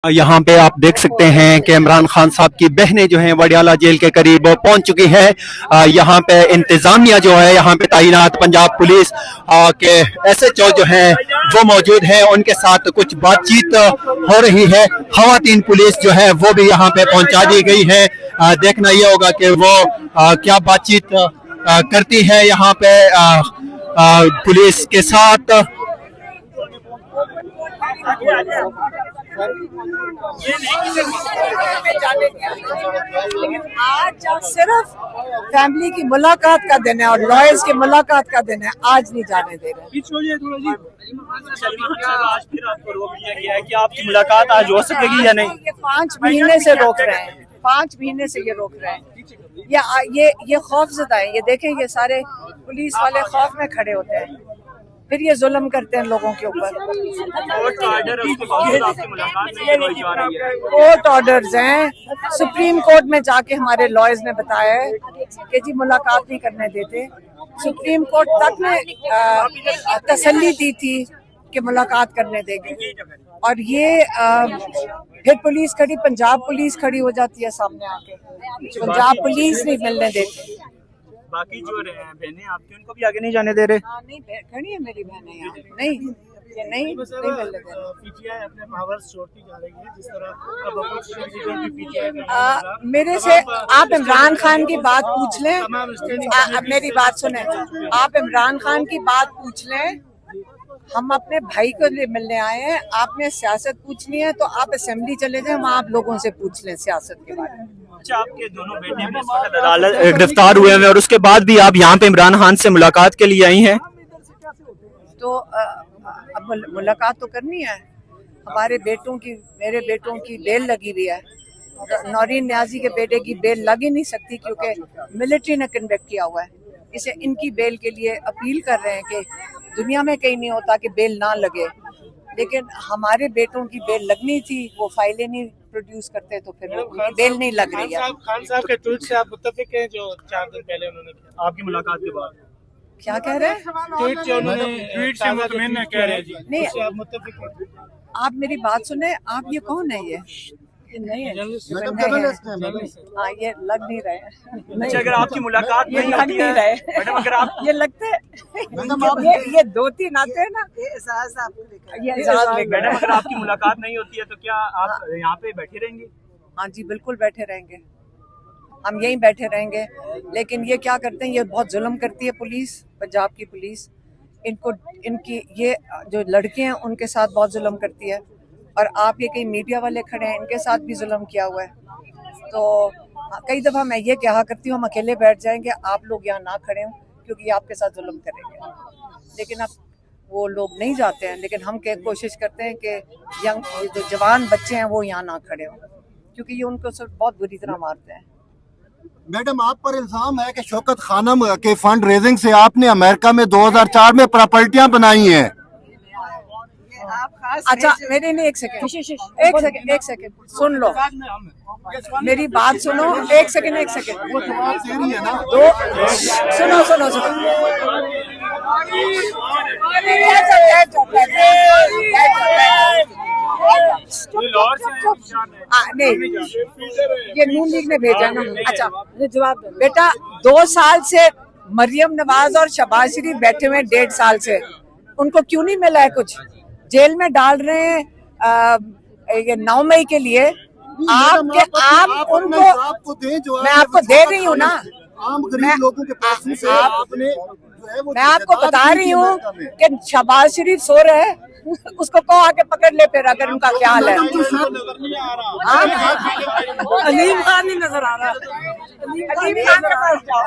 यहाँ पे आप देख सकते हैं कि इमरान खान साहब की बहनें जो हैं वडियाला जेल के करीब पहुंच चुकी है। यहाँ पे इंतजामिया जो है, यहाँ पे तैनात पंजाब पुलिस के SHO जो हैं वो मौजूद है, उनके साथ कुछ बातचीत हो रही है। खवातीन पुलिस जो है वो भी यहाँ पे पहुंचा दी गई है। देखना ये होगा कि वो क्या बातचीत करती है यहाँ पे पुलिस के साथ। लेकिन आज सिर्फ फैमिली की मुलाकात का दिन है और लॉयर्स की मुलाकात का दिन है, आज नहीं जाने दे रहे। आज फिर आपको रोक दिया गया है कि आपकी मुलाकात आज हो सकेगी या नहीं? ये 5 महीने से रोक रहे हैं, 5 महीने से ये रोक रहे हैं। ये खौफजदा है। ये देखें, ये सारे पुलिस वाले खौफ में खड़े होते हैं, फिर ये जुल्म करते हैं लोगों के ऊपर। कोर्ट ऑर्डर्स हैं, सुप्रीम कोर्ट में जाके हमारे लॉयर्स ने बताया है कि जी मुलाकात नहीं करने देते। सुप्रीम कोर्ट तक ने तसल्ली दी थी कि मुलाकात करने देंगे, और ये फिर पुलिस खड़ी, पंजाब पुलिस खड़ी हो जाती है सामने आके, पंजाब पुलिस नहीं मिलने देती। बाकी जो बहनें आपकी, उनको भी आगे नहीं जाने दे रहे? नहीं, खड़ी है मेरी बहनें यहाँ, नहीं मिलने दे रहे। अपने माहौल छोड़ती जा रही है, जिस तरह मेरे से आप इमरान खान की बात पूछ लें। अब मेरी बात सुने, आप इमरान खान की बात पूछ लें। हम अपने भाई को मिलने आए हैं, आपने सियासत पूछनी है तो आप असेंबली चले जाएं, हम आप लोगों से पूछ लें सियासत के बारे में। अच्छा, आपके दोनों बेटे गिरफ्तार हुए हैं और उसके बाद भी आप यहाँ पे इमरान खान से मुलाकात के लिए आई हैं, तो अब मुलाकात तो करनी है। हमारे बेटों की, मेरे बेटों की बेल लगी हुई है। नौरीन न्याजी के बेटे की बेल लग ही नहीं सकती क्योंकि मिलिट्री ने कन्वेक्ट किया हुआ है। इसे इनकी बेल के लिए अपील कर रहे हैं कि दुनिया में कहीं नहीं होता कि बेल ना लगे, लेकिन हमारे बेटों की बेल लगनी थी, वो फाइलें नहीं प्रोड्यूस करते तो फिर बेल नहीं लग रही है। खान साहब के ट्वीट से आप मुत्तफिक हैं जो 4 दिन पहले उन्होंने किया आपकी मुलाकात के बाद? क्या कह रहे हैं? ट्वीट से उन्होंने ट्वीट से मुतमिन कह रहे हैं जी, नहीं, आप मुत्तफिक हैं? आप मेरी बात सुने। आप ये कौन है? ये नहीं है, हाँ, ये लग नहीं रहे। अच्छा, अगर आपकी मुलाकात ये नहीं लग होती नहीं है, रहे, मैडम अगर आप ये लगते हैं ये 2-3 आते हैं ना, ये एजाज लेकर। मैडम अगर आपकी मुलाकात नहीं होती है तो क्या आप यहाँ पे बैठे रहेंगे? हाँ जी, बिल्कुल बैठे रहेंगे, हम यहीं बैठे रहेंगे। लेकिन ये क्या करते हैं, ये बहुत जुल्म करती है पुलिस, पंजाब की पुलिस। इनकी ये जो लड़के हैं उनके साथ बहुत जुल्म करती है, और आप ये कई मीडिया वाले खड़े हैं, इनके साथ भी जुल्म किया हुआ है। तो कई दफ़ा मैं ये कहा करती हूँ हम अकेले बैठ जाएंगे, आप लोग यहाँ ना खड़े हों क्योंकि ये आपके साथ जुल्म करेंगे, लेकिन अब वो लोग नहीं जाते हैं। लेकिन हम कोशिश करते हैं कि जो जवान बच्चे हैं वो यहाँ ना खड़े हों क्योंकि ये उनको सब बहुत बुरी तरह मारते हैं। मैडम, आप पर इल्जाम है कि शौकत खानम के फंड रेजिंग से आपने अमेरिका में 2004 में प्रॉपर्टियां बनाई हैं। अच्छा, मेरे नहीं, एक सेकंड सुन लो, मेरी बात सुनो, एक सेकंड दो, सुनो नहीं, ये नून लीग ने भेजा ना। अच्छा, जवाब बेटा, 2 साल से मरियम नवाज और शहबाज शरीफ बैठे हुए 1.5 साल से, उनको क्यों नहीं मिला है कुछ? जेल में डाल रहे हैं ये 9 मई के लिए। आप उनको, मैं आपको दे रही हूँ ना, मैं आपको बता रही हूँ कि शहबाज शरीफ सो रहे हैं, उसको कहो आके पकड़ ले फिर, अगर उनका ख्याल है। अलीम खान नहीं नजर आ रहा, अलीम खान के पास जाओ।